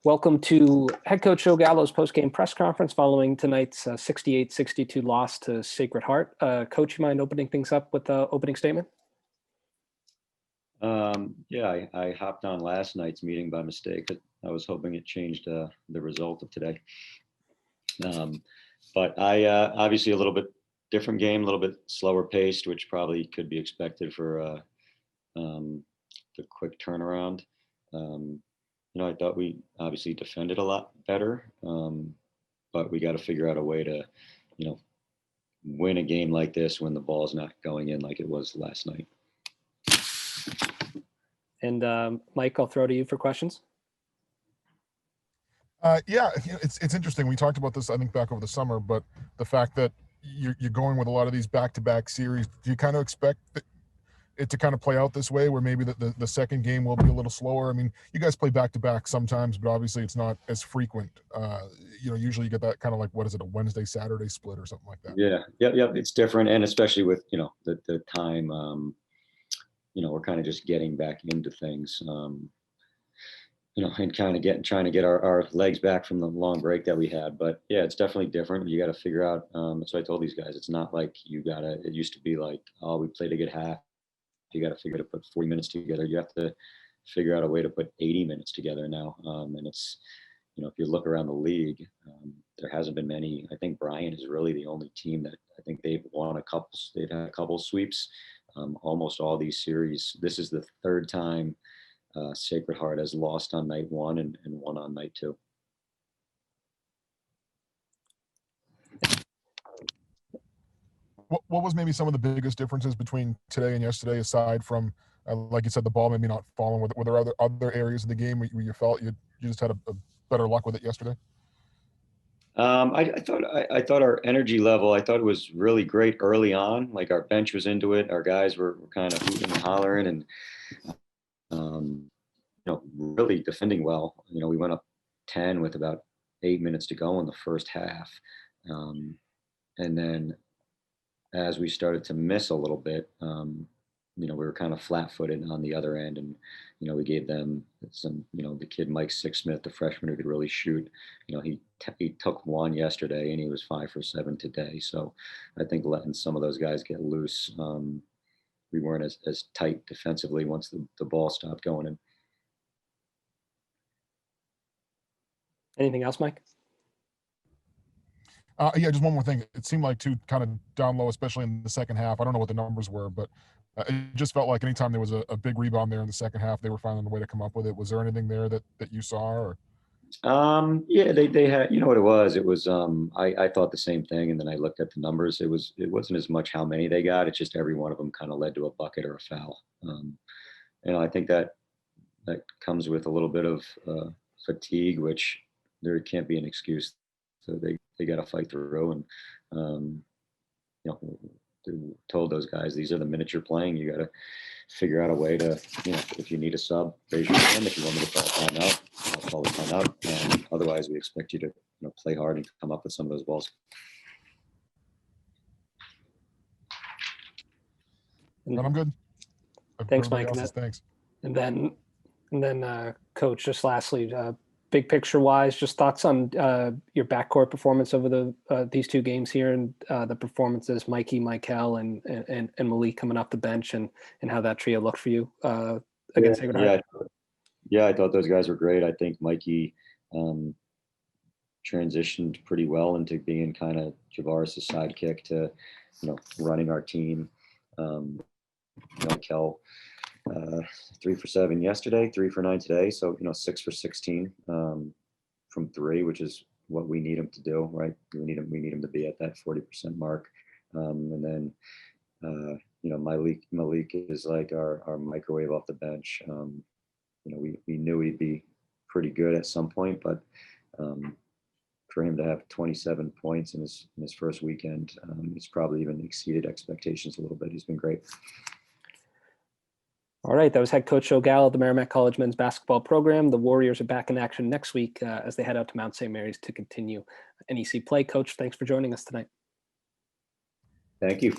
Welcome to head coach Joe Gallo's postgame press conference following tonight's 68-62 loss to Sacred Heart. Coach, you mind opening things up with the opening statement? Yeah, I hopped on last night's meeting by mistake. I was hoping it changed the result of today. But obviously a little bit different game, a little bit slower paced, which probably could be expected for the quick turnaround. I thought we obviously defended a lot better, but we got to figure out a way to, win a game like this when the ball's not going in like it was last night. And Mike, I'll throw to you for questions. Yeah, it's interesting. We talked about this, I think, back over the summer, but the fact that you're going with a lot of these back-to-back series, do you kind of expect it to kind of play out this way, where maybe the second game will be a little slower? I mean, you guys play back-to-back sometimes, but obviously it's not as frequent. Usually you get that kind of like, what is it, a Wednesday, Saturday split or something like that? Yeah, it's different, and especially with the time. We're kind of just getting back into things. And kind of trying to get our legs back from the long break that we had. But yeah, it's definitely different. You got to figure out. So I told these guys, it's not like it used to be like, oh, we played a good half. You got to figure to put 40 minutes together. You have to figure out a way to put 80 minutes together now. And it's, if you look around the league, there hasn't been many. I think Bryan is really the only team that I think they've had a couple sweeps. Almost all these series. This is the third time Sacred Heart has lost on night one and won on night two. What was maybe some of the biggest differences between today and yesterday, aside from, like you said, the ball maybe not falling? Were there other areas of the game where you felt you just had a better luck with it yesterday? I thought our energy level, I thought it was really great early on. Like our bench was into it. Our guys were kind of hooting and hollering and really defending well. We went up 10 with about 8 minutes to go in the first half. And then as we started to miss a little bit, we were kind of flat-footed on the other end. And, we gave them some, the kid, Mike Sixsmith, the freshman who could really shoot, he took one yesterday and he was 5 for 7 today. So I think letting some of those guys get loose, we weren't as tight defensively once the ball stopped going in. Anything else, Mike? Yeah, just one more thing. It seemed like two kind of down low, especially in the second half. I don't know what the numbers were, but it just felt like anytime there was a big rebound there in the second half, they were finding a way to come up with it. Was there anything there that you saw? Or yeah, they had, what it was? It was I thought the same thing, and then I looked at the numbers. It wasn't as much how many they got. It's just every one of them kind of led to a bucket or a foul. I think that comes with a little bit of fatigue, which there can't be an excuse. So they got to fight through, and told those guys, these are the minutes you're playing. You got to figure out a way to, if you need a sub, raise your hand. If you want me to call a timeout, I'll call a timeout. Otherwise, we expect you to play hard and come up with some of those balls. And I'm good. Thanks, Mike. Thanks. And then, Coach, just lastly, big picture wise, just thoughts on your backcourt performance over these two games here, and the performances, Mikey, Michael, and Malik coming off the bench, and how that trio looked for you against Sacred Heart. Yeah, I thought those guys were great. I think Mikey transitioned pretty well into being kind of Javaris' sidekick to, running our team. Michael, 3 for 7 yesterday, 3 for 9 today. So, 6 for 16 from 3, which is what we need him to do, right? We need him to be at that 40% mark. And then, Malik is like our microwave off the bench. We knew he'd be pretty good at some point, but for him to have 27 points in his first weekend, he's probably even exceeded expectations a little bit. He's been great. All right, that was head coach Joe Gallo of the Merrimack College men's basketball program. The Warriors are back in action next week as they head out to Mount St. Mary's to continue NEC play. Coach, thanks for joining us tonight. Thank you.